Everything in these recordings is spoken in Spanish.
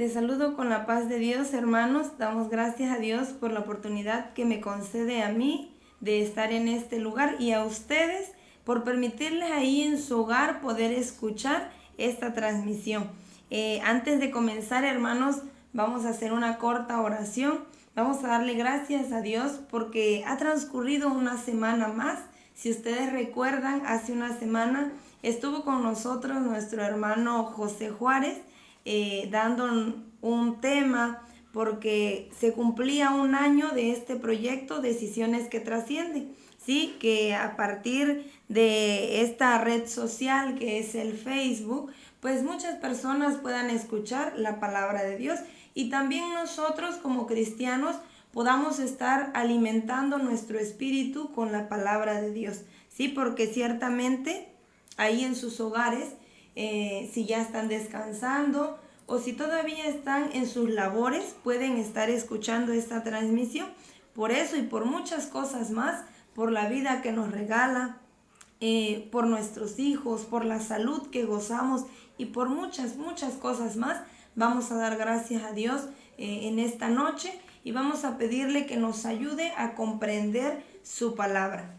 Les saludo con la paz de Dios, hermanos. Damos gracias a Dios por la oportunidad que me concede a mí de estar en este lugar y a ustedes por permitirles ahí en su hogar poder escuchar esta transmisión. Antes de comenzar, hermanos, vamos a hacer una corta oración. Vamos a darle gracias a Dios porque ha transcurrido una semana más. Si ustedes recuerdan, hace una semana estuvo con nosotros nuestro hermano José Juárez, dando un tema porque se cumplía un año de este proyecto Decisiones que Trascienden, ¿sí? Que a partir de esta red social que es el Facebook, pues muchas personas puedan escuchar la palabra de Dios y también nosotros como cristianos podamos estar alimentando nuestro espíritu con la palabra de Dios, ¿sí? Porque ciertamente ahí en sus hogares, si ya están descansando o si todavía están en sus labores, pueden estar escuchando esta transmisión. Por eso y por muchas cosas más, por la vida que nos regala, por nuestros hijos, por la salud que gozamos y por muchas cosas más, vamos a dar gracias a Dios en esta noche y vamos a pedirle que nos ayude a comprender su palabra.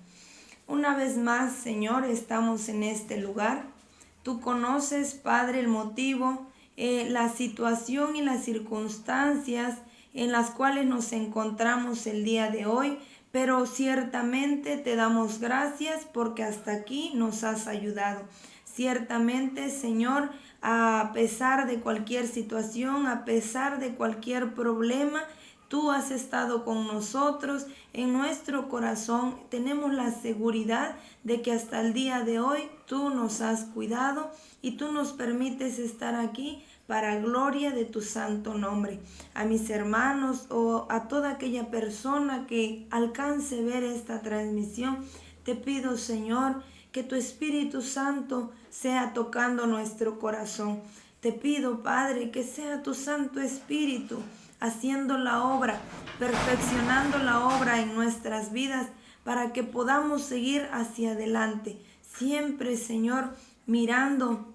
Una vez más, Señor, estamos en este lugar. Tú conoces, Padre, el motivo, la situación y las circunstancias en las cuales nos encontramos el día de hoy, pero ciertamente te damos gracias porque hasta aquí nos has ayudado. Ciertamente, Señor, a pesar de cualquier situación, a pesar de cualquier problema, tú has estado con nosotros. En nuestro corazón tenemos la seguridad de que hasta el día de hoy tú nos has cuidado y tú nos permites estar aquí para gloria de tu santo nombre. A mis hermanos o a toda aquella persona que alcance ver esta transmisión, te pido, Señor, que tu Espíritu Santo sea tocando nuestro corazón. Te pido, Padre, que sea tu Santo Espíritu haciendo la obra, perfeccionando la obra en nuestras vidas para que podamos seguir hacia adelante. Siempre, Señor, mirando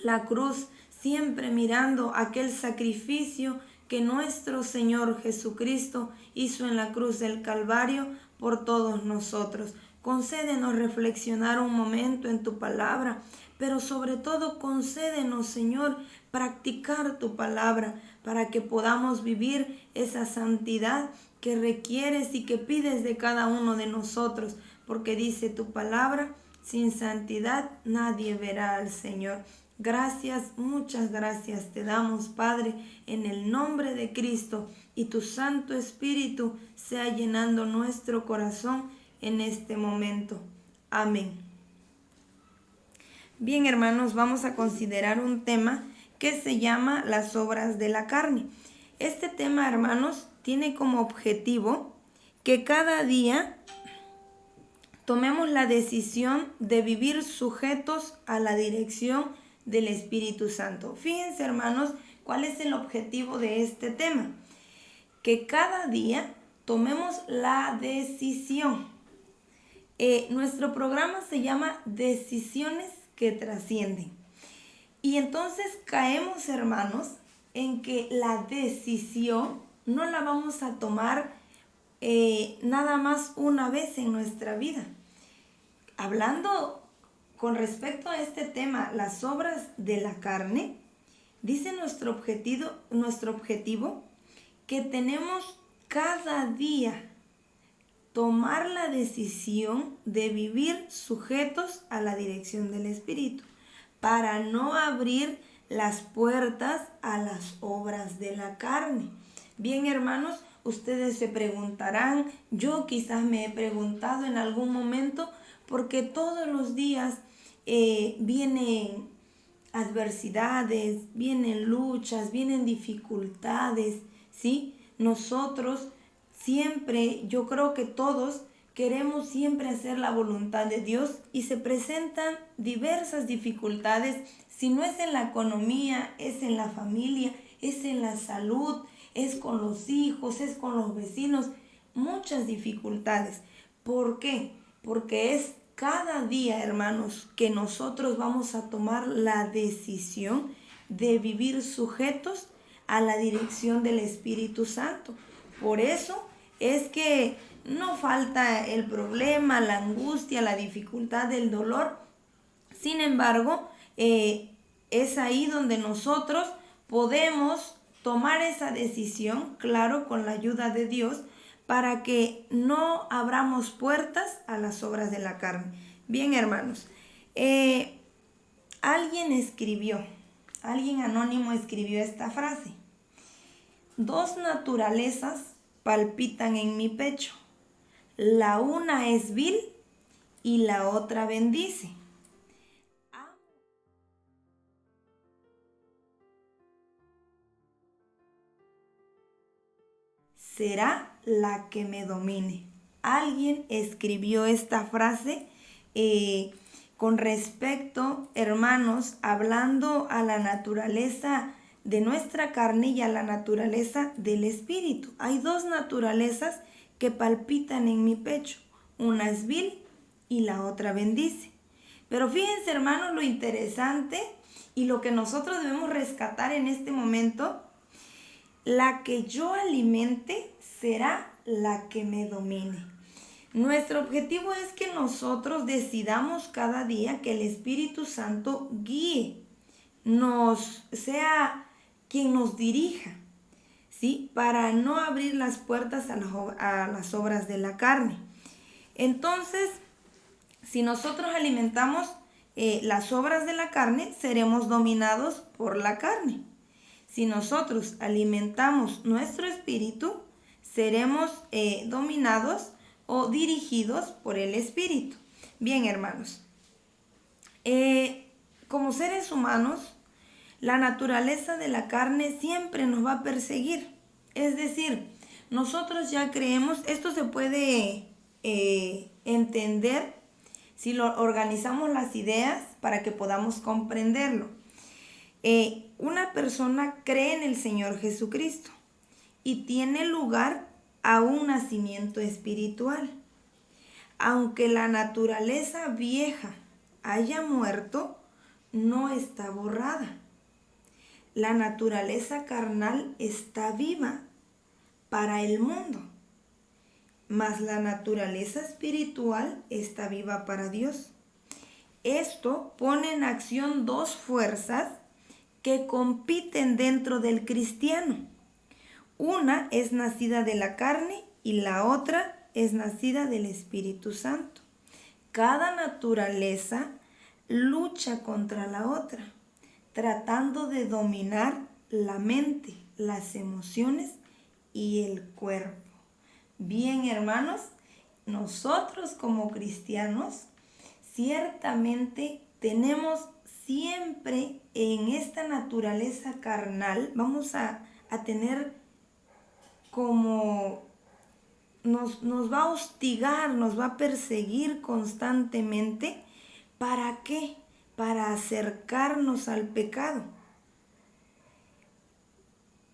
la cruz, siempre mirando aquel sacrificio que nuestro Señor Jesucristo hizo en la cruz del Calvario por todos nosotros. Concédenos reflexionar un momento en tu palabra, pero sobre todo concédenos, Señor, practicar tu palabra para que podamos vivir esa santidad que requieres y que pides de cada uno de nosotros, porque dice tu palabra, sin santidad nadie verá al Señor. Gracias, muchas gracias te damos, Padre, en el nombre de Cristo, y tu Santo Espíritu sea llenando nuestro corazón en este momento. Amén. Bien, hermanos, vamos a considerar un tema que se llama las obras de la carne. Este tema, hermanos, tiene como objetivo que cada día tomemos la decisión de vivir sujetos a la dirección del Espíritu Santo. Fíjense, hermanos, cuál es el objetivo de este tema. Que cada día tomemos la decisión. Nuestro programa se llama Decisiones que Trascienden. Y entonces caemos, hermanos, en que la decisión no la vamos a tomar nada más una vez en nuestra vida. Hablando con respecto a este tema, las obras de la carne, dice nuestro objetivo que tenemos cada día tomar la decisión de vivir sujetos a la dirección del Espíritu, para no abrir las puertas a las obras de la carne. Bien, hermanos, ustedes se preguntarán, yo quizás me he preguntado en algún momento, porque todos los días vienen adversidades, vienen luchas, vienen dificultades, ¿sí? Nosotros siempre, yo creo que todos queremos siempre hacer la voluntad de Dios y se presentan diversas dificultades. Si no es en la economía, es en la familia, es en la salud, es con los hijos, es con los vecinos, muchas dificultades. ¿Por qué? Porque es cada día, hermanos, que nosotros vamos a tomar la decisión de vivir sujetos a la dirección del Espíritu Santo. Por eso es que no falta el problema, la angustia, la dificultad, el dolor. Sin embargo, es ahí donde nosotros podemos tomar esa decisión, claro, con la ayuda de Dios, para que no abramos puertas a las obras de la carne. Bien, hermanos, alguien anónimo escribió esta frase: dos naturalezas palpitan en mi pecho, la una es vil y la otra bendice. Será la que me domine. Alguien escribió esta frase con respecto, hermanos, hablando a la naturaleza de nuestra carne y a la naturaleza del espíritu. Hay dos naturalezas que palpitan en mi pecho. Una es vil y la otra bendice. Pero fíjense, hermanos, lo interesante y lo que nosotros debemos rescatar en este momento: la que yo alimente será la que me domine. Nuestro objetivo es que nosotros decidamos cada día que el Espíritu Santo guíe, sea quien nos dirija, ¿sí? Para no abrir las puertas a las obras de la carne. Entonces, si nosotros alimentamos las obras de la carne, seremos dominados por la carne. Si nosotros alimentamos nuestro espíritu, seremos dominados o dirigidos por el espíritu. Bien, hermanos, como seres humanos, la naturaleza de la carne siempre nos va a perseguir. Es decir, nosotros ya creemos, esto se puede entender si lo organizamos las ideas para que podamos comprenderlo. Una persona cree en el Señor Jesucristo y tiene lugar a un nacimiento espiritual. Aunque la naturaleza vieja haya muerto, no está borrada. La naturaleza carnal está viva para el mundo, mas la naturaleza espiritual está viva para Dios. Esto pone en acción dos fuerzas que compiten dentro del cristiano. Una es nacida de la carne y la otra es nacida del Espíritu Santo. Cada naturaleza lucha contra la otra, tratando de dominar la mente, las emociones y el cuerpo. Bien, hermanos, nosotros como cristianos ciertamente tenemos siempre en esta naturaleza carnal, vamos a tener como nos va a hostigar, nos va a perseguir constantemente. ¿Para qué? Para acercarnos al pecado.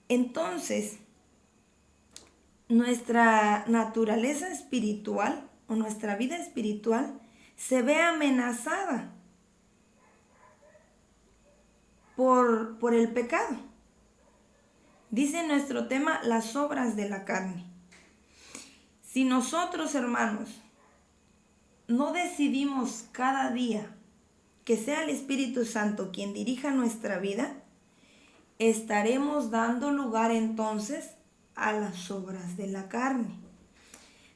Entonces, nuestra naturaleza espiritual o nuestra vida espiritual se ve amenazada por el pecado. Dice nuestro tema, las obras de la carne. Si nosotros, hermanos, no decidimos cada día que sea el Espíritu Santo quien dirija nuestra vida, estaremos dando lugar entonces a las obras de la carne.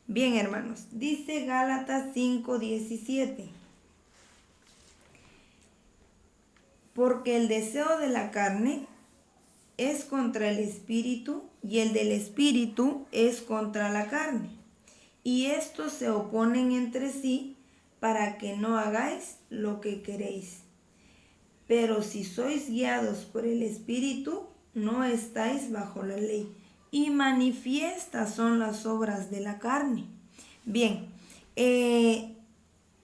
Bien, hermanos, dice Gálatas 5:17. Porque el deseo de la carne es contra el espíritu y el del espíritu es contra la carne. Y estos se oponen entre sí para que no hagáis lo que queréis. Pero si sois guiados por el espíritu, no estáis bajo la ley. Y manifiestas son las obras de la carne. Bien,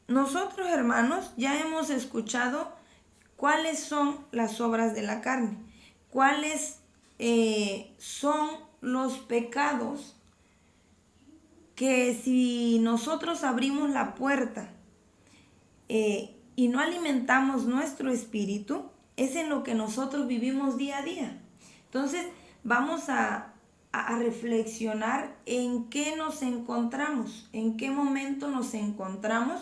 nosotros, hermanos, ya hemos escuchado cuáles son las obras de la carne, cuáles son los pecados que si nosotros abrimos la puerta y no alimentamos nuestro espíritu, es en lo que nosotros vivimos día a día. Entonces, vamos a reflexionar en qué nos encontramos, en qué momento nos encontramos,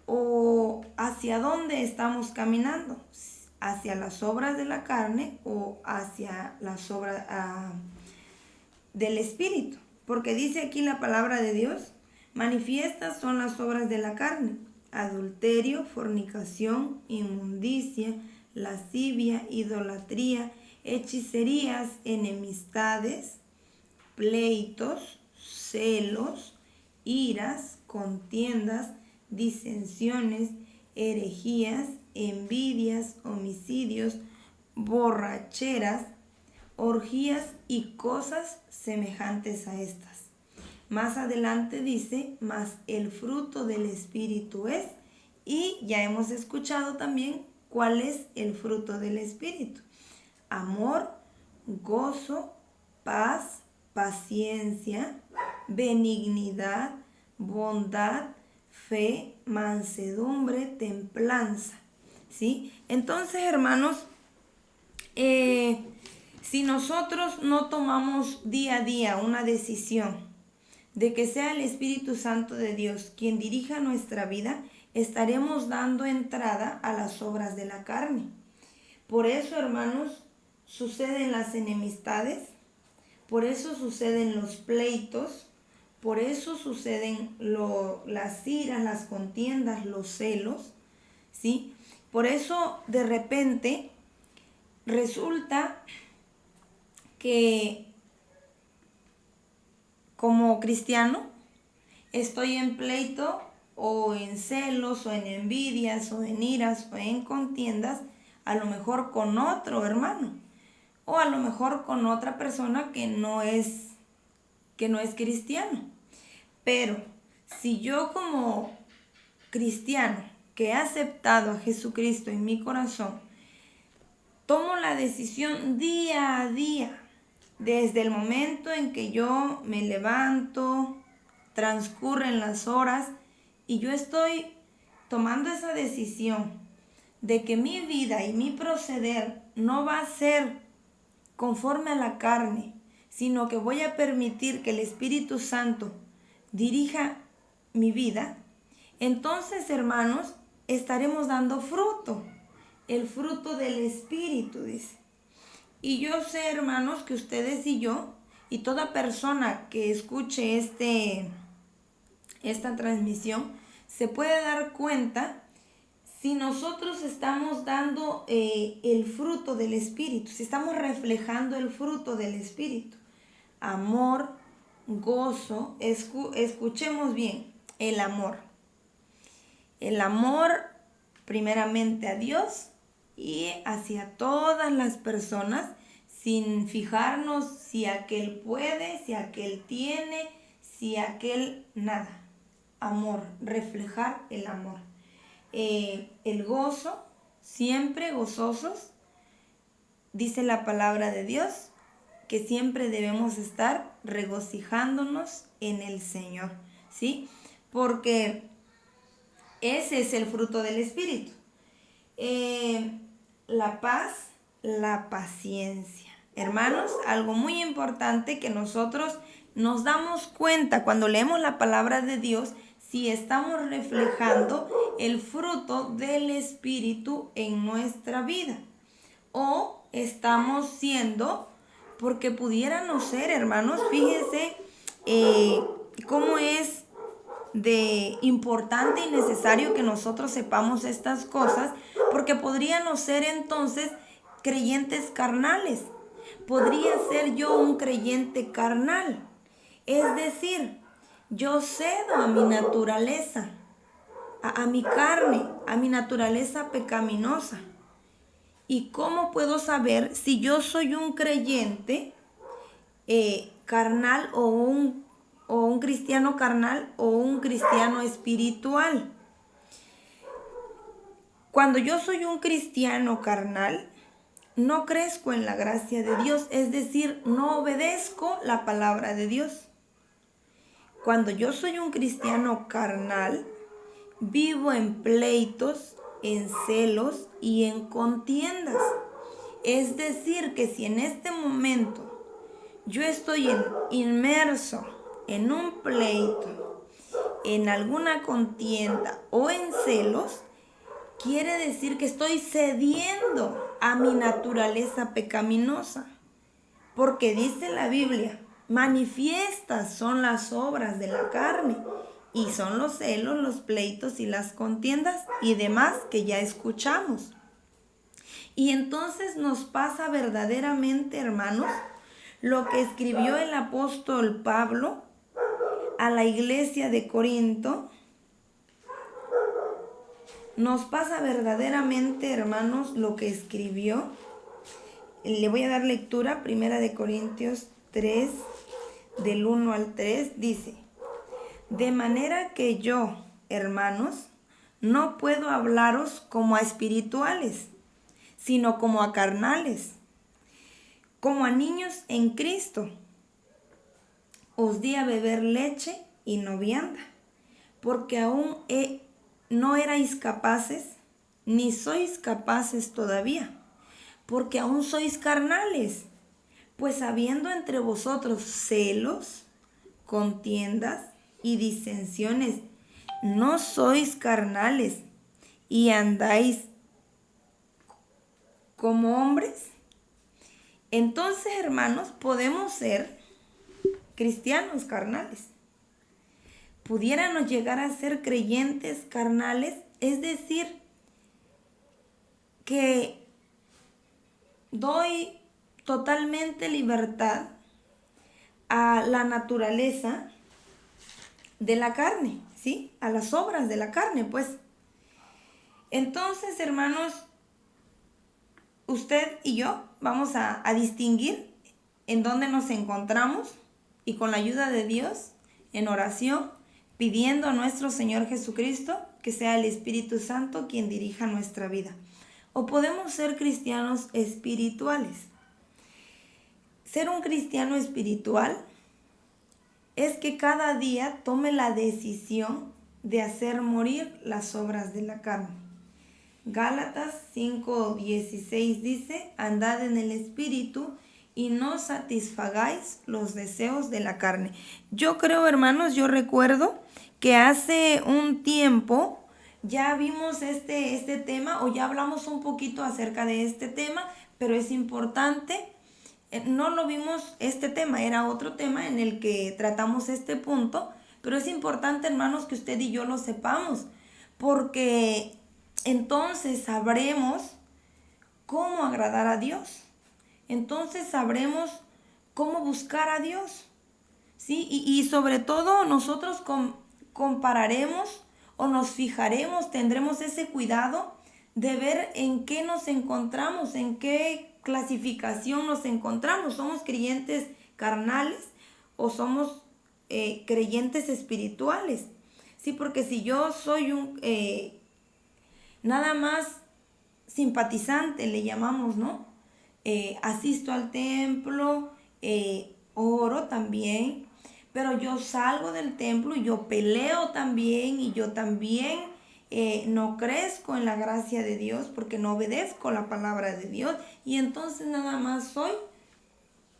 o hacia dónde estamos caminando, hacia las obras de la carne o hacia las obras del Espíritu. Porque dice aquí la palabra de Dios, manifiestas son las obras de la carne: adulterio, fornicación, inmundicia, lascivia, idolatría, hechicerías, enemistades, pleitos, celos, iras, contiendas, disensiones, herejías, envidias, homicidios, borracheras, orgías y cosas semejantes a estas. Más adelante dice, mas el fruto del Espíritu es, y ya hemos escuchado también cuál es el fruto del Espíritu: amor, gozo, paz, paciencia, benignidad, bondad, fe, mansedumbre, templanza. ¿Sí? Entonces, hermanos, si nosotros no tomamos día a día una decisión de que sea el Espíritu Santo de Dios quien dirija nuestra vida, estaremos dando entrada a las obras de la carne. Por eso, hermanos, suceden las enemistades, por eso suceden los pleitos, por eso suceden las iras, las contiendas, los celos, ¿sí? Por eso de repente resulta que como cristiano estoy en pleito o en celos o en envidias o en iras o en contiendas, a lo mejor con otro hermano o a lo mejor con otra persona que no es cristiano. Pero si yo como cristiano que he aceptado a Jesucristo en mi corazón, tomo la decisión día a día, desde el momento en que yo me levanto, transcurren las horas y yo estoy tomando esa decisión de que mi vida y mi proceder no va a ser conforme a la carne, sino que voy a permitir que el Espíritu Santo dirija mi vida, entonces, hermanos, estaremos dando fruto, el fruto del Espíritu, dice. Y yo sé, hermanos, que ustedes y yo, y toda persona que escuche esta transmisión, se puede dar cuenta si nosotros estamos dando el fruto del Espíritu, si estamos reflejando el fruto del Espíritu. Amor, gozo, escuchemos bien, el amor. El amor primeramente a Dios y hacia todas las personas, sin fijarnos si aquel puede, si aquel tiene, si aquel nada. Amor, reflejar el amor. El gozo, siempre gozosos, dice la palabra de Dios, que siempre debemos estar regocijándonos en el Señor, ¿sí? Porque ese es el fruto del Espíritu. La paz, la paciencia. Hermanos, algo muy importante que nosotros nos damos cuenta cuando leemos la palabra de Dios, si estamos reflejando el fruto del Espíritu en nuestra vida. O estamos siendo, porque pudiera no ser, hermanos, fíjense cómo es de importante y necesario que nosotros sepamos estas cosas, porque podría no ser entonces creyentes carnales. Podría ser yo un creyente carnal. Es decir, yo cedo a mi naturaleza, a mi carne, a mi naturaleza pecaminosa. ¿Y cómo puedo saber si yo soy un creyente carnal o un cristiano carnal o un cristiano espiritual? Cuando yo soy un cristiano carnal, no crezco en la gracia de Dios, es decir, no obedezco la palabra de Dios. Cuando yo soy un cristiano carnal, vivo en pleitos, en celos y en contiendas. Es decir, que si en este momento yo estoy inmerso en un pleito, en alguna contienda o en celos, quiere decir que estoy cediendo a mi naturaleza pecaminosa. Porque dice la Biblia, manifiestas son las obras de la carne, y son los celos, los pleitos y las contiendas y demás que ya escuchamos. Y entonces nos pasa verdaderamente, hermanos, lo que escribió el apóstol Pablo a la iglesia de Corinto. Nos pasa verdaderamente, hermanos, lo que escribió. Le voy a dar lectura, 1 Corintios 3, del 1 al 3, dice: de manera que yo, hermanos, no puedo hablaros como a espirituales, sino como a carnales, como a niños en Cristo. Os di a beber leche y no vianda, porque aún no erais capaces, ni sois capaces todavía, porque aún sois carnales. Pues habiendo entre vosotros celos, contiendas y disensiones, no sois carnales y andáis como hombres. Entonces, hermanos, podemos ser cristianos carnales. Pudiéramos llegar a ser creyentes carnales, es decir, que doy totalmente libertad a la naturaleza de la carne, ¿sí? A las obras de la carne, pues. Entonces, hermanos, usted y yo vamos a distinguir en dónde nos encontramos, y con la ayuda de Dios, en oración, pidiendo a nuestro Señor Jesucristo que sea el Espíritu Santo quien dirija nuestra vida. O podemos ser cristianos espirituales. Ser un cristiano espiritual es que cada día tome la decisión de hacer morir las obras de la carne. Gálatas 5:16 dice: andad en el Espíritu y no satisfagáis los deseos de la carne. Yo creo, hermanos, yo recuerdo que hace un tiempo ya vimos este tema, o ya hablamos un poquito acerca de este tema, pero es importante. No lo vimos este tema, era otro tema en el que tratamos este punto, pero es importante, hermanos, que usted y yo lo sepamos, porque entonces sabremos cómo agradar a Dios. Entonces sabremos cómo buscar a Dios, ¿sí? Y sobre todo nosotros compararemos o nos fijaremos, tendremos ese cuidado de ver en qué nos encontramos, en qué clasificación nos encontramos. ¿Somos creyentes carnales o somos creyentes espirituales? Sí, porque si yo soy nada más simpatizante, le llamamos, ¿no? Asisto al templo, oro también, pero yo salgo del templo y yo peleo también, y yo también no crezco en la gracia de Dios porque no obedezco la palabra de Dios, y entonces nada más soy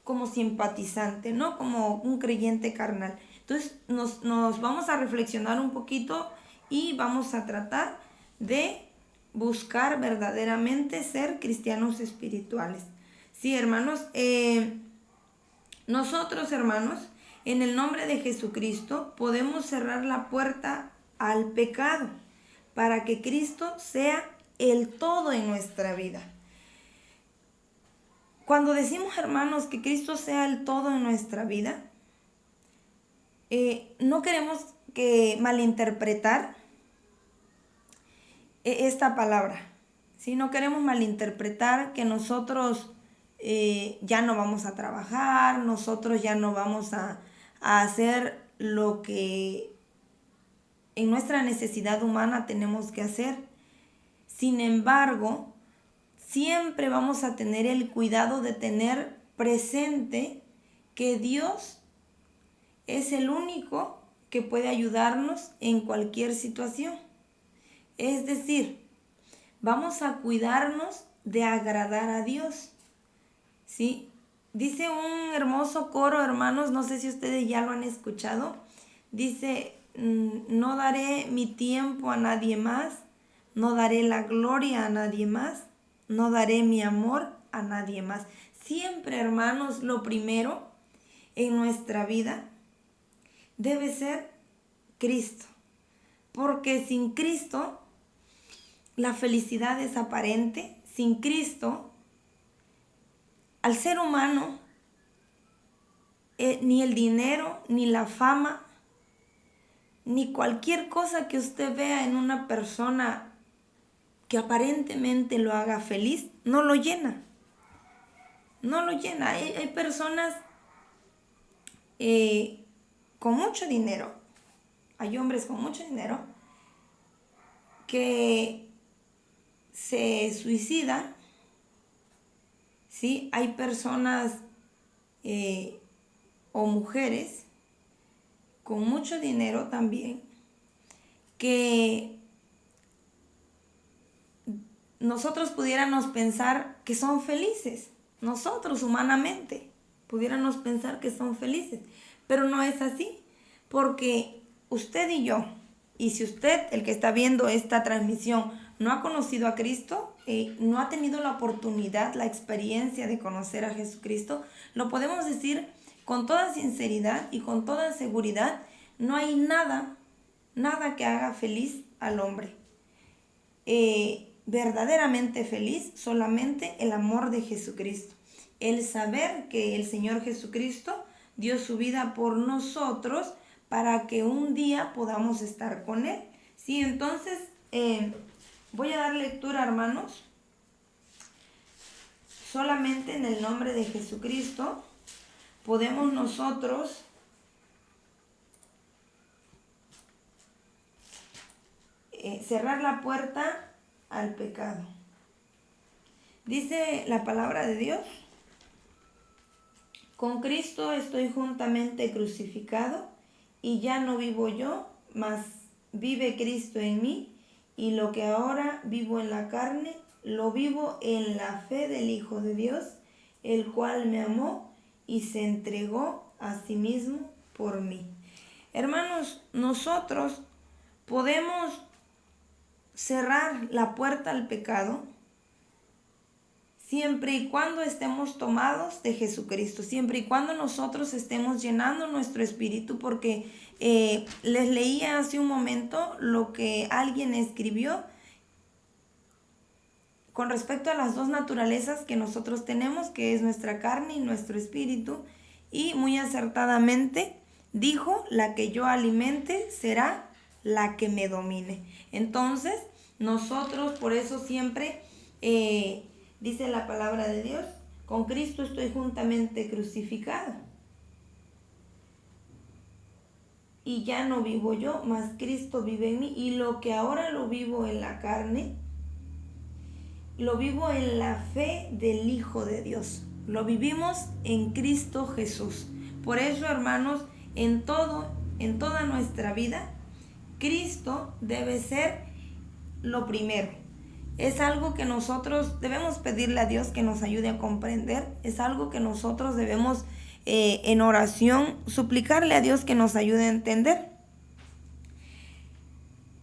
como simpatizante, ¿no? Como un creyente carnal. Entonces nos vamos a reflexionar un poquito y vamos a tratar de buscar verdaderamente ser cristianos espirituales. Sí, hermanos, nosotros, hermanos, en el nombre de Jesucristo podemos cerrar la puerta al pecado para que Cristo sea el todo en nuestra vida. Cuando decimos, hermanos, que Cristo sea el todo en nuestra vida, no queremos malinterpretar esta palabra, ¿sí? No queremos malinterpretar que nosotros ya no vamos a trabajar, nosotros ya no vamos a hacer lo que en nuestra necesidad humana tenemos que hacer. Sin embargo, siempre vamos a tener el cuidado de tener presente que Dios es el único que puede ayudarnos en cualquier situación. Es decir, vamos a cuidarnos de agradar a Dios. ¿sí? Dice un hermoso coro, hermanos, no sé si ustedes ya lo han escuchado. Dice, no daré mi tiempo a nadie más, no daré la gloria a nadie más, no daré mi amor a nadie más. Siempre, hermanos, lo primero en nuestra vida debe ser Cristo. Porque sin Cristo la felicidad es aparente. Sin Cristo, al ser humano, ni el dinero, ni la fama, ni cualquier cosa que usted vea en una persona que aparentemente lo haga feliz, no lo llena. No lo llena. Hay personas con mucho dinero, hay hombres con mucho dinero que se suicidan, ¿sí? Hay personas o mujeres con mucho dinero también que nosotros pudiéramos pensar que son felices. Nosotros humanamente pudiéramos pensar que son felices, pero no es así, porque usted y yo, y si usted, el que está viendo esta transmisión, no ha conocido a Cristo, no ha tenido la oportunidad, la experiencia de conocer a Jesucristo, lo podemos decir con toda sinceridad y con toda seguridad, no hay nada que haga feliz al hombre. Verdaderamente feliz solamente el amor de Jesucristo. El saber que el Señor Jesucristo dio su vida por nosotros para que un día podamos estar con Él. Sí, entonces voy a dar lectura, hermanos, solamente en el nombre de Jesucristo podemos nosotros cerrar la puerta al pecado. Dice la palabra de Dios: con Cristo estoy juntamente crucificado, y ya no vivo yo, mas vive Cristo en mí, y lo que ahora vivo en la carne, lo vivo en la fe del Hijo de Dios, el cual me amó y se entregó a sí mismo por mí. Hermanos, nosotros podemos cerrar la puerta al pecado siempre y cuando estemos tomados de Jesucristo, siempre y cuando nosotros estemos llenando nuestro espíritu, porque les leía hace un momento lo que alguien escribió con respecto a las dos naturalezas que nosotros tenemos, que es nuestra carne y nuestro espíritu, y muy acertadamente dijo: la que yo alimente será la que me domine. Entonces, nosotros por eso siempre dice la palabra de Dios: con Cristo estoy juntamente crucificado, y ya no vivo yo, mas Cristo vive en mí, y lo que ahora lo vivo en la carne, lo vivo en la fe del Hijo de Dios. Lo vivimos en Cristo Jesús. Por eso, hermanos, en toda nuestra vida, Cristo debe ser lo primero. Es algo que nosotros debemos pedirle a Dios que nos ayude a comprender. Es algo que nosotros debemos en oración suplicarle a Dios que nos ayude a entender.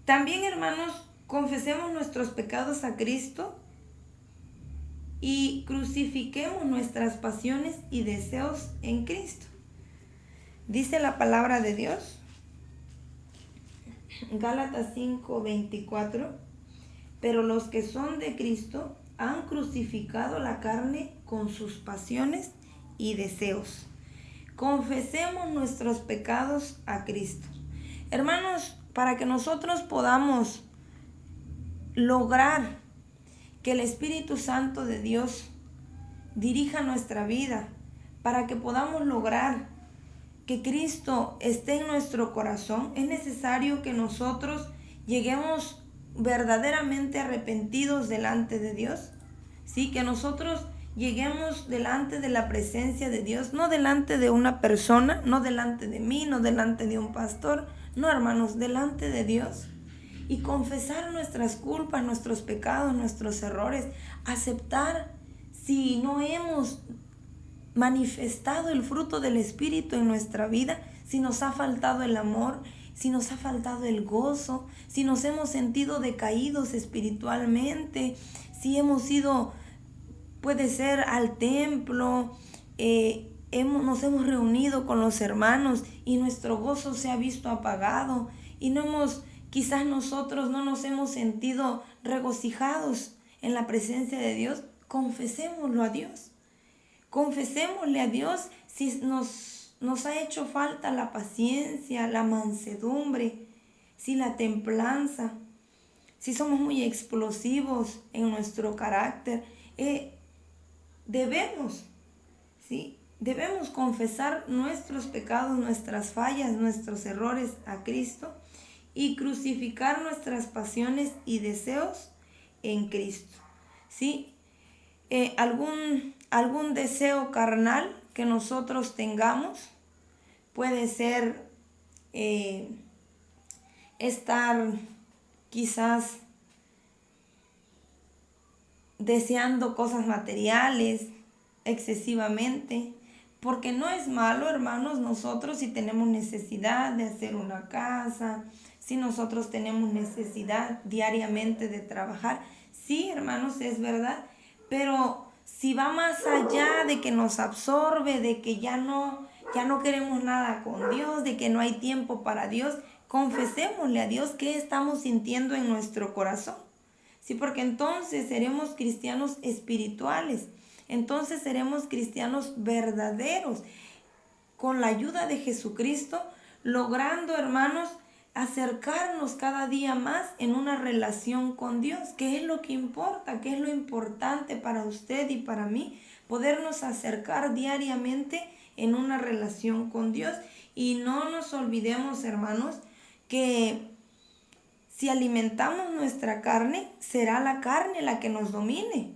También, hermanos, confesemos nuestros pecados a Cristo y crucifiquemos nuestras pasiones y deseos en Cristo. Dice la palabra de Dios, Gálatas 5:24, pero los que son de Cristo han crucificado la carne con sus pasiones y deseos. Confesemos nuestros pecados a Cristo. Hermanos, para que nosotros podamos lograr que el Espíritu Santo de Dios dirija nuestra vida, para que podamos lograr que Cristo esté en nuestro corazón, es necesario que nosotros lleguemos verdaderamente arrepentidos delante de Dios, ¿sí? Que nosotros lleguemos delante de la presencia de Dios, no delante de una persona, no delante de mí, no delante de un pastor, no, hermanos, delante de Dios, y confesar nuestras culpas, nuestros pecados, nuestros errores, aceptar si no hemos manifestado el fruto del Espíritu en nuestra vida, si nos ha faltado el amor, si nos ha faltado el gozo, si nos hemos sentido decaídos espiritualmente, si hemos ido, puede ser, al templo, nos hemos reunido con los hermanos y nuestro gozo se ha visto apagado y quizás nosotros no nos hemos sentido regocijados en la presencia de Dios. Confesémoslo a Dios. Confesémosle a Dios si nos ha hecho falta la paciencia, la mansedumbre, si la templanza, si somos muy explosivos en nuestro carácter. Debemos confesar nuestros pecados, nuestras fallas, nuestros errores a Cristo y crucificar nuestras pasiones y deseos en Cristo. ¿Sí? Algún deseo carnal que nosotros tengamos, puede ser estar quizás deseando cosas materiales excesivamente, porque no es malo, hermanos, nosotros si tenemos necesidad de hacer una casa, si nosotros tenemos necesidad diariamente de trabajar, sí, hermanos, es verdad, pero si va más allá de que nos absorbe, de que ya no queremos nada con Dios, de que no hay tiempo para Dios, confesémosle a Dios qué estamos sintiendo en nuestro corazón. Sí, porque entonces seremos cristianos espirituales, entonces seremos cristianos verdaderos, con la ayuda de Jesucristo, logrando, hermanos, acercarnos cada día más en una relación con Dios, que es lo que importa, que es lo importante para usted y para mí, podernos acercar diariamente en una relación con Dios. Y no nos olvidemos, hermanos, que si alimentamos nuestra carne, será la carne la que nos domine.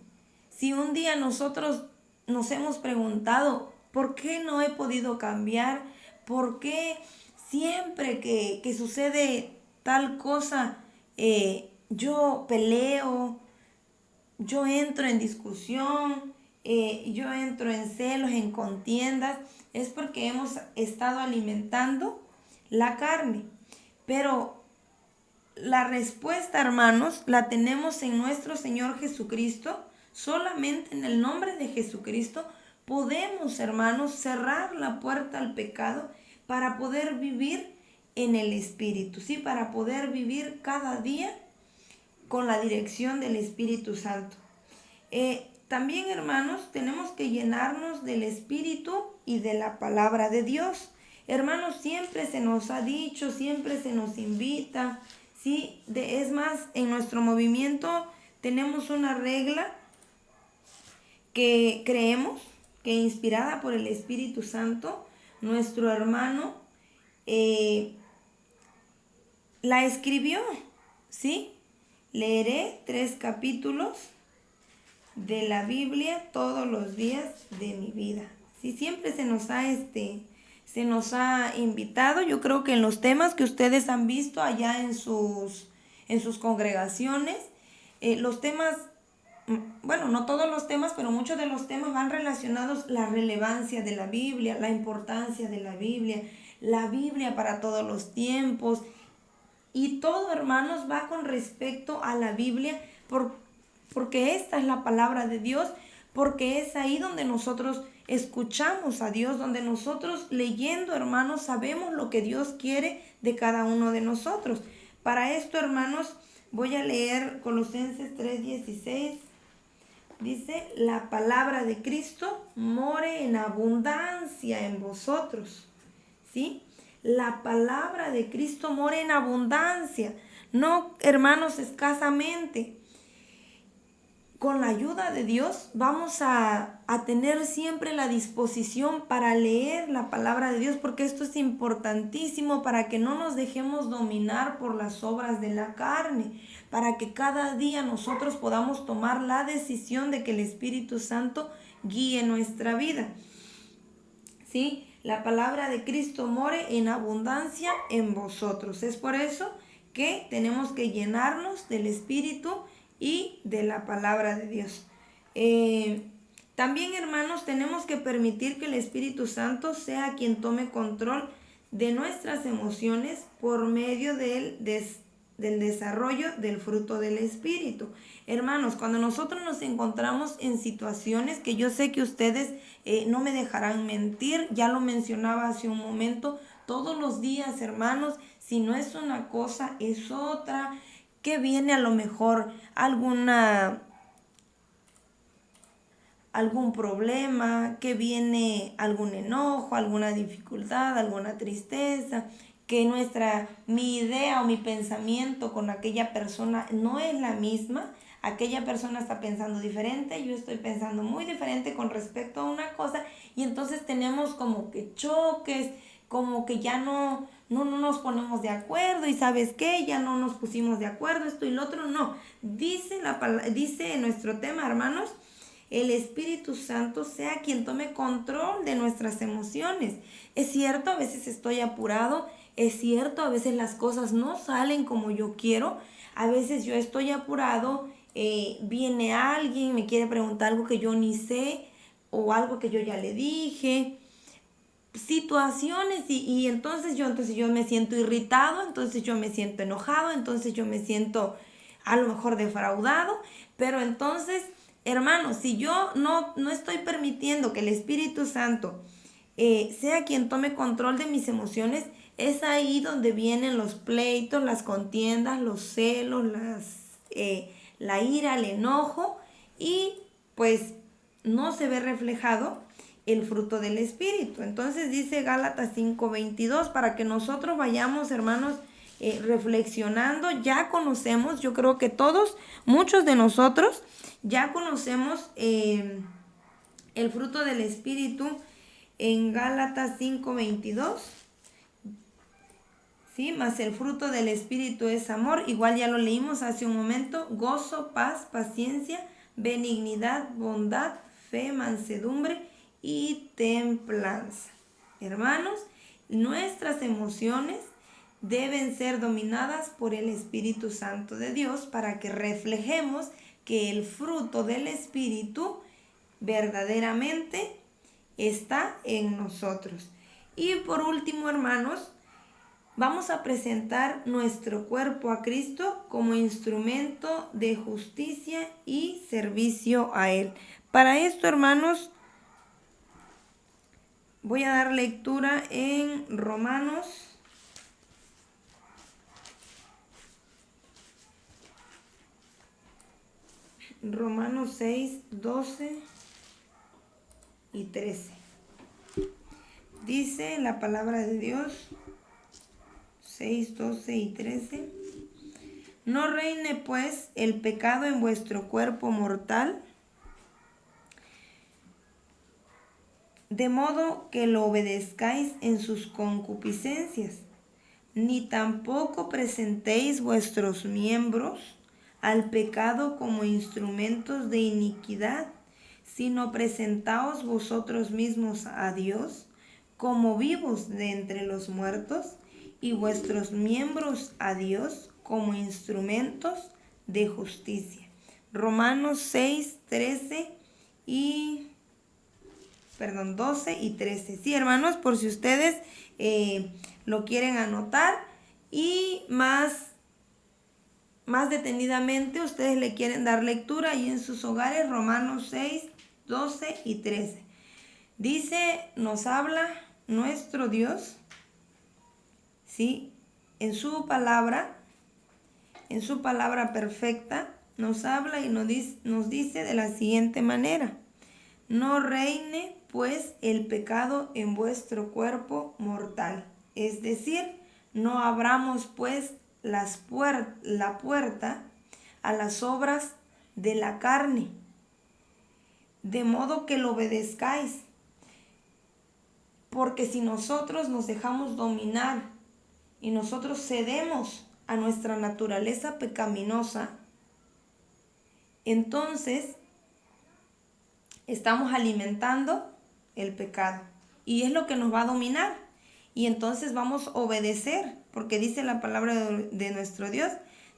Si un día nosotros nos hemos preguntado, ¿por qué no he podido cambiar? ¿Por qué siempre que sucede tal cosa, yo peleo, yo entro en discusión, yo entro en celos, en contiendas? Es porque hemos estado alimentando la carne. Pero la respuesta, hermanos, la tenemos en nuestro Señor Jesucristo. Solamente en el nombre de Jesucristo podemos, hermanos, cerrar la puerta al pecado para poder vivir en el Espíritu, ¿sí? Para poder vivir cada día con la dirección del Espíritu Santo. También, hermanos, tenemos que llenarnos del Espíritu y de la palabra de Dios. Hermanos, siempre se nos ha dicho, siempre se nos invita, ¿sí? Es más, en nuestro movimiento tenemos una regla que creemos que, inspirada por el Espíritu Santo, nuestro hermano la escribió, ¿sí? Leeré 3 capítulos de la Biblia todos los días de mi vida. Sí, siempre se nos ha invitado. Yo creo que en los temas que ustedes han visto allá en sus congregaciones, los temas, bueno, no todos los temas, pero muchos de los temas van relacionados a la relevancia de la Biblia, la importancia de la Biblia para todos los tiempos. Y todo, hermanos, va con respecto a la Biblia, porque esta es la palabra de Dios, porque es ahí donde nosotros escuchamos a Dios, donde nosotros leyendo, hermanos, sabemos lo que Dios quiere de cada uno de nosotros. Para esto, hermanos, voy a leer Colosenses 3:16. Dice, la palabra de Cristo more en abundancia en vosotros. ¿Sí? La palabra de Cristo more en abundancia. No, hermanos, escasamente. Con la ayuda de Dios vamos a tener siempre la disposición para leer la palabra de Dios, porque esto es importantísimo para que no nos dejemos dominar por las obras de la carne, para que cada día nosotros podamos tomar la decisión de que el Espíritu Santo guíe nuestra vida. ¿Sí? La palabra de Cristo more en abundancia en vosotros. Es por eso que tenemos que llenarnos del Espíritu y de la palabra de Dios. También, hermanos, tenemos que permitir que el Espíritu Santo sea quien tome control de nuestras emociones por medio del desarrollo del fruto del Espíritu. Hermanos, cuando nosotros nos encontramos en situaciones que yo sé que ustedes no me dejarán mentir, ya lo mencionaba hace un momento, todos los días, hermanos, si no es una cosa, es otra, que viene a lo mejor algún problema, que viene algún enojo, alguna dificultad, alguna tristeza, que mi idea o mi pensamiento con aquella persona no es la misma. Aquella persona está pensando diferente, yo estoy pensando muy diferente con respecto a una cosa, y entonces tenemos como que choques, como que ya no nos ponemos de acuerdo, y ¿sabes qué? Ya no nos pusimos de acuerdo, esto y lo otro. No, dice nuestro tema, hermanos, el Espíritu Santo sea quien tome control de nuestras emociones. Es cierto, a veces estoy apurado, es cierto, a veces las cosas no salen como yo quiero, a veces yo estoy apurado, viene alguien, me quiere preguntar algo que yo ni sé, o algo que yo ya le dije, situaciones, y entonces yo me siento irritado, entonces yo me siento enojado, entonces yo me siento a lo mejor defraudado, pero entonces, hermanos, si yo no estoy permitiendo que el Espíritu Santo sea quien tome control de mis emociones, es ahí donde vienen los pleitos, las contiendas, los celos, la ira, el enojo, y pues no se ve reflejado el fruto del Espíritu. Entonces dice Gálatas 5:22, para que nosotros vayamos, hermanos, reflexionando. Ya conocemos, yo creo que muchos de nosotros, ya conocemos el fruto del Espíritu en Gálatas 5:22. ¿Sí? Mas el fruto del Espíritu es amor, igual ya lo leímos hace un momento: gozo, paz, paciencia, benignidad, bondad, fe, mansedumbre y templanza. Hermanos, nuestras emociones deben ser dominadas por el Espíritu Santo de Dios para que reflejemos que el fruto del Espíritu verdaderamente está en nosotros. Y por último, hermanos, vamos a presentar nuestro cuerpo a Cristo como instrumento de justicia y servicio a Él. Para esto, hermanos, voy a dar lectura en Romanos 6, 12 y 13. Dice la palabra de Dios, 6, 12 y 13. No reine pues el pecado en vuestro cuerpo mortal, de modo que lo obedezcáis en sus concupiscencias, ni tampoco presentéis vuestros miembros al pecado como instrumentos de iniquidad, sino presentaos vosotros mismos a Dios como vivos de entre los muertos, y vuestros miembros a Dios como instrumentos de justicia. Romanos 6, 12 y 13. Sí, hermanos, por si ustedes lo quieren anotar, y más detenidamente ustedes le quieren dar lectura ahí en sus hogares, Romanos 6, 12 y 13. Dice, nos habla nuestro Dios, ¿sí? En su palabra perfecta, nos habla y nos dice de la siguiente manera: no reine pues el pecado en vuestro cuerpo mortal. Es decir, no abramos pues la puerta a las obras de la carne, de modo que lo obedezcáis. Porque si nosotros nos dejamos dominar y nosotros cedemos a nuestra naturaleza pecaminosa, entonces estamos alimentando el pecado, y es lo que nos va a dominar, y entonces vamos a obedecer, porque dice la palabra de nuestro Dios,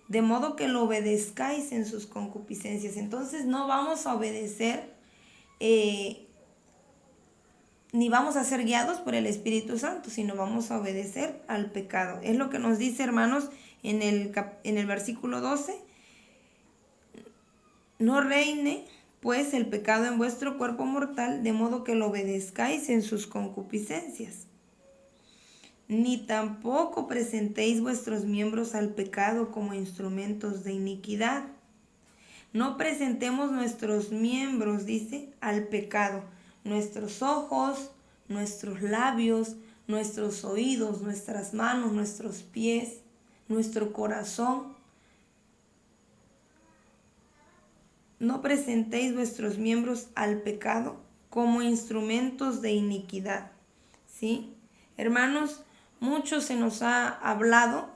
de modo que lo obedezcáis en sus concupiscencias. Entonces no vamos a obedecer ni vamos a ser guiados por el Espíritu Santo, sino vamos a obedecer al pecado. Es lo que nos dice, hermanos, en el versículo 12. No reine pues el pecado en vuestro cuerpo mortal, de modo que lo obedezcáis en sus concupiscencias. Ni tampoco presentéis vuestros miembros al pecado como instrumentos de iniquidad. No presentemos nuestros miembros, dice, al pecado. Nuestros ojos, nuestros labios, nuestros oídos, nuestras manos, nuestros pies, nuestro corazón. No presentéis vuestros miembros al pecado como instrumentos de iniquidad. ¿Sí? Hermanos, mucho se nos ha hablado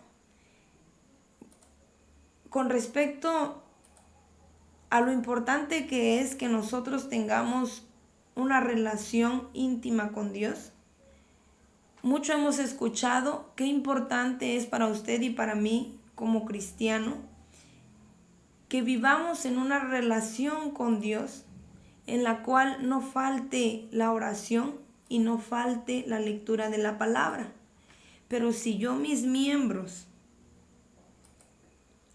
con respecto a lo importante que es que nosotros tengamos una relación íntima con Dios. Mucho hemos escuchado qué importante es para usted y para mí como cristiano que vivamos en una relación con Dios en la cual no falte la oración y no falte la lectura de la palabra. Pero si yo mis miembros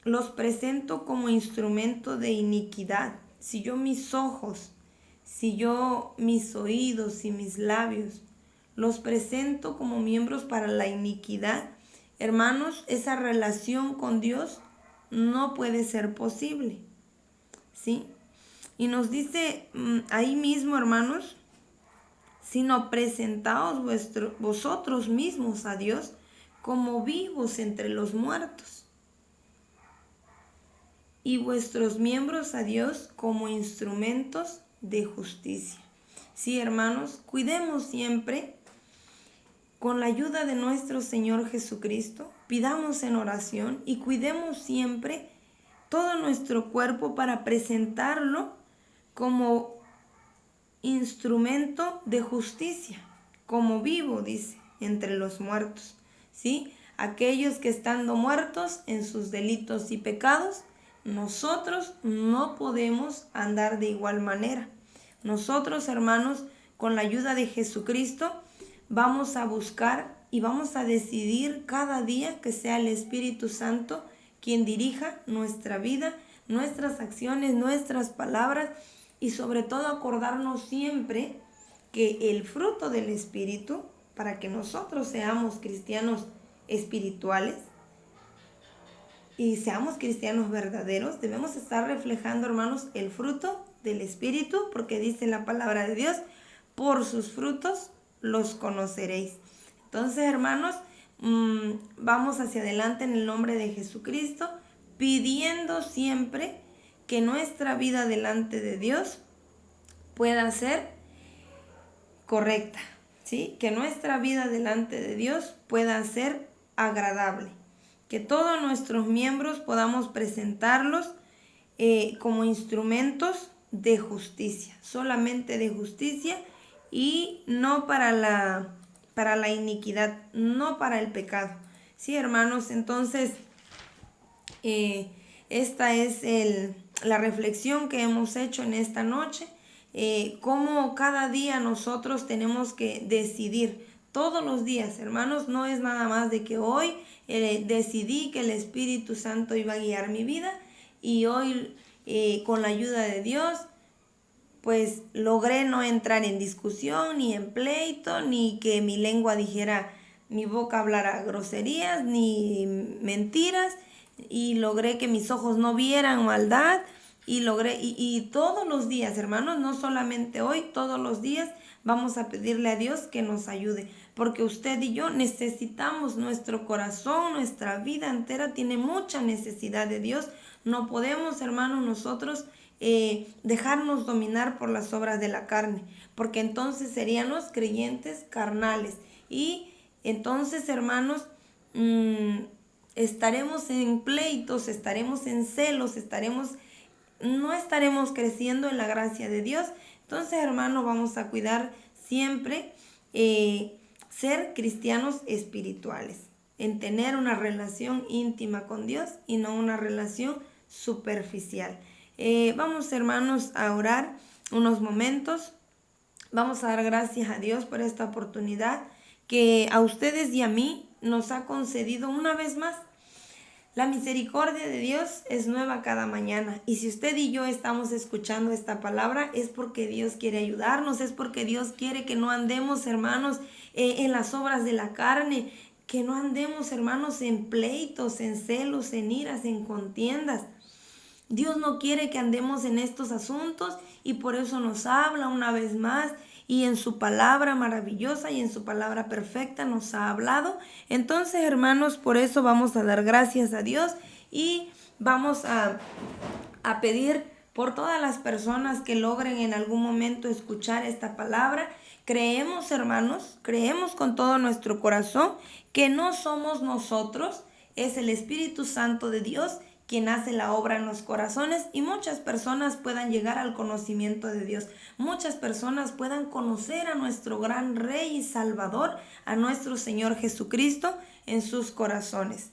los presento como instrumento de iniquidad, si yo mis ojos, si yo mis oídos y mis labios los presento como miembros para la iniquidad, hermanos, esa relación con Dios no puede ser posible. ¿Sí? Y nos dice ahí mismo, hermanos, sino presentaos vosotros mismos a Dios como vivos entre los muertos, y vuestros miembros a Dios como instrumentos de justicia. Sí, hermanos, cuidemos siempre con la ayuda de nuestro Señor Jesucristo, pidamos en oración y cuidemos siempre todo nuestro cuerpo para presentarlo como instrumento de justicia, como vivo, dice, entre los muertos. ¿Sí? Aquellos que estando muertos en sus delitos y pecados, nosotros no podemos andar de igual manera. Nosotros, hermanos, con la ayuda de Jesucristo, vamos a buscar y vamos a decidir cada día que sea el Espíritu Santo quien dirija nuestra vida, nuestras acciones, nuestras palabras, y sobre todo acordarnos siempre que el fruto del Espíritu, para que nosotros seamos cristianos espirituales y seamos cristianos verdaderos, debemos estar reflejando, hermanos, el fruto del Espíritu, porque dice la palabra de Dios, por sus frutos los conoceréis. Entonces, hermanos, vamos hacia adelante en el nombre de Jesucristo, pidiendo siempre que nuestra vida delante de Dios pueda ser correcta, ¿sí? Que nuestra vida delante de Dios pueda ser agradable, que todos nuestros miembros podamos presentarlos como instrumentos de justicia, solamente de justicia y no para la iniquidad, no para el pecado. Sí, hermanos, entonces esta es la reflexión que hemos hecho en esta noche, cómo cada día nosotros tenemos que decidir, todos los días, hermanos, no es nada más de que hoy decidí que el Espíritu Santo iba a guiar mi vida y hoy con la ayuda de Dios pues logré no entrar en discusión, ni en pleito, ni que mi lengua dijera, mi boca hablara groserías, ni mentiras, y logré que mis ojos no vieran maldad, y todos los días, hermanos, no solamente hoy, todos los días vamos a pedirle a Dios que nos ayude, porque usted y yo necesitamos, nuestro corazón, nuestra vida entera tiene mucha necesidad de Dios. No podemos, hermanos, nosotros dejarnos dominar por las obras de la carne, porque entonces seríamos creyentes carnales y entonces, hermanos, estaremos en pleitos, estaremos en celos, no estaremos creciendo en la gracia de Dios. Entonces, hermanos, vamos a cuidar siempre ser cristianos espirituales, en tener una relación íntima con Dios y no una relación superficial. Vamos, hermanos, a orar unos momentos. Vamos a dar gracias a Dios por esta oportunidad que a ustedes y a mí nos ha concedido una vez más. La misericordia de Dios es nueva cada mañana, y si usted y yo estamos escuchando esta palabra es porque Dios quiere ayudarnos, es porque Dios quiere que no andemos, hermanos, en las obras de la carne, que no andemos, hermanos, en pleitos, en celos, en iras, en contiendas. Dios no quiere que andemos en estos asuntos, y por eso nos habla una vez más, y en su palabra maravillosa y en su palabra perfecta nos ha hablado. Entonces, hermanos, por eso vamos a dar gracias a Dios, y vamos a pedir por todas las personas que logren en algún momento escuchar esta palabra. Creemos, hermanos, creemos con todo nuestro corazón que no somos nosotros, es el Espíritu Santo de Dios quien hace la obra en los corazones, y muchas personas puedan llegar al conocimiento de Dios. Muchas personas puedan conocer a nuestro gran Rey y Salvador, a nuestro Señor Jesucristo, en sus corazones.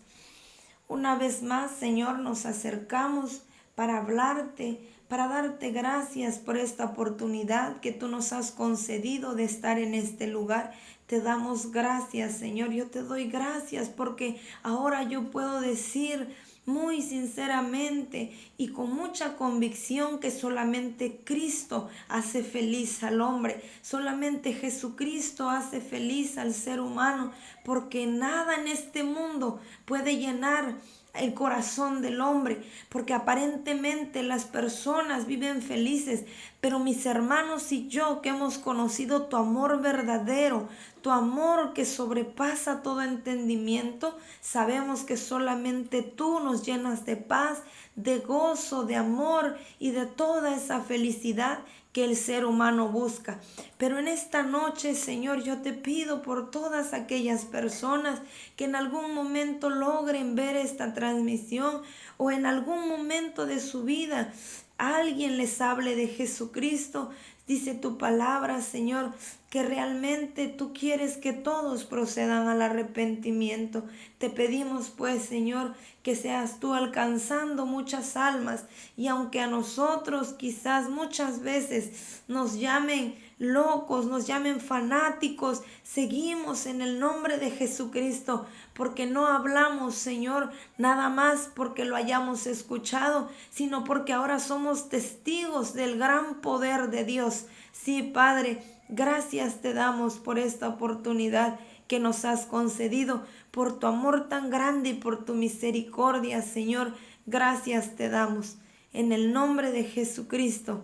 Una vez más, Señor, nos acercamos para hablarte, para darte gracias por esta oportunidad que tú nos has concedido de estar en este lugar. Te damos gracias, Señor. Yo te doy gracias porque ahora yo puedo decir muy sinceramente y con mucha convicción que solamente Cristo hace feliz al hombre, solamente Jesucristo hace feliz al ser humano, porque nada en este mundo puede llenar el corazón del hombre, porque aparentemente las personas viven felices, pero mis hermanos y yo que hemos conocido tu amor verdadero, tu amor que sobrepasa todo entendimiento, sabemos que solamente tú nos llenas de paz, de gozo, de amor y de toda esa felicidad que el ser humano busca. Pero en esta noche, Señor, yo te pido por todas aquellas personas que en algún momento logren ver esta transmisión, o en algún momento de su vida alguien les hable de Jesucristo. Dice tu palabra, Señor, que realmente tú quieres que todos procedan al arrepentimiento. Te pedimos pues, Señor, que seas tú alcanzando muchas almas, y aunque a nosotros quizás muchas veces nos llamen locos, nos llamen fanáticos, seguimos en el nombre de Jesucristo, porque no hablamos, Señor, nada más porque lo hayamos escuchado, sino porque ahora somos testigos del gran poder de Dios. Sí, Padre, gracias te damos por esta oportunidad que nos has concedido, por tu amor tan grande y por tu misericordia, Señor. Gracias te damos. En el nombre de Jesucristo.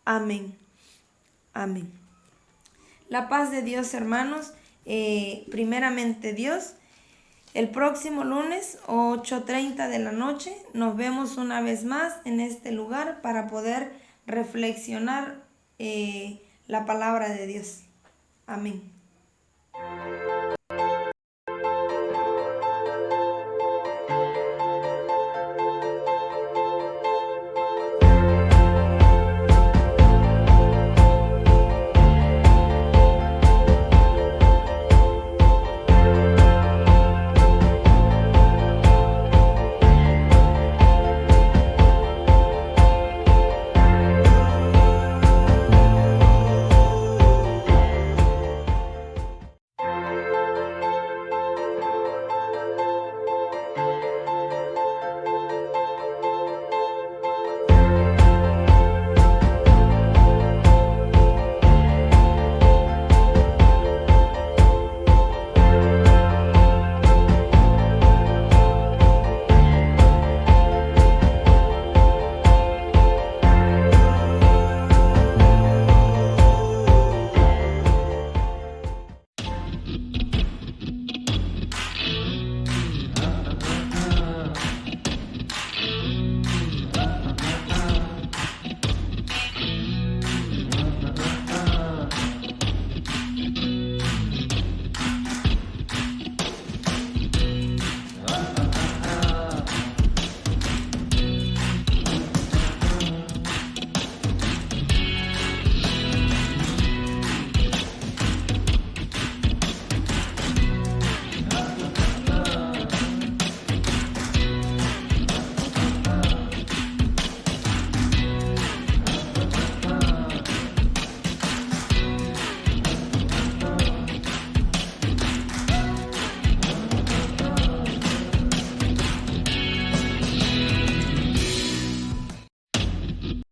Amén. Amén. La paz de Dios, hermanos. Primeramente Dios. El próximo lunes, 8:30 de la noche, nos vemos una vez más en este lugar para poder reflexionar la palabra de Dios. Amén.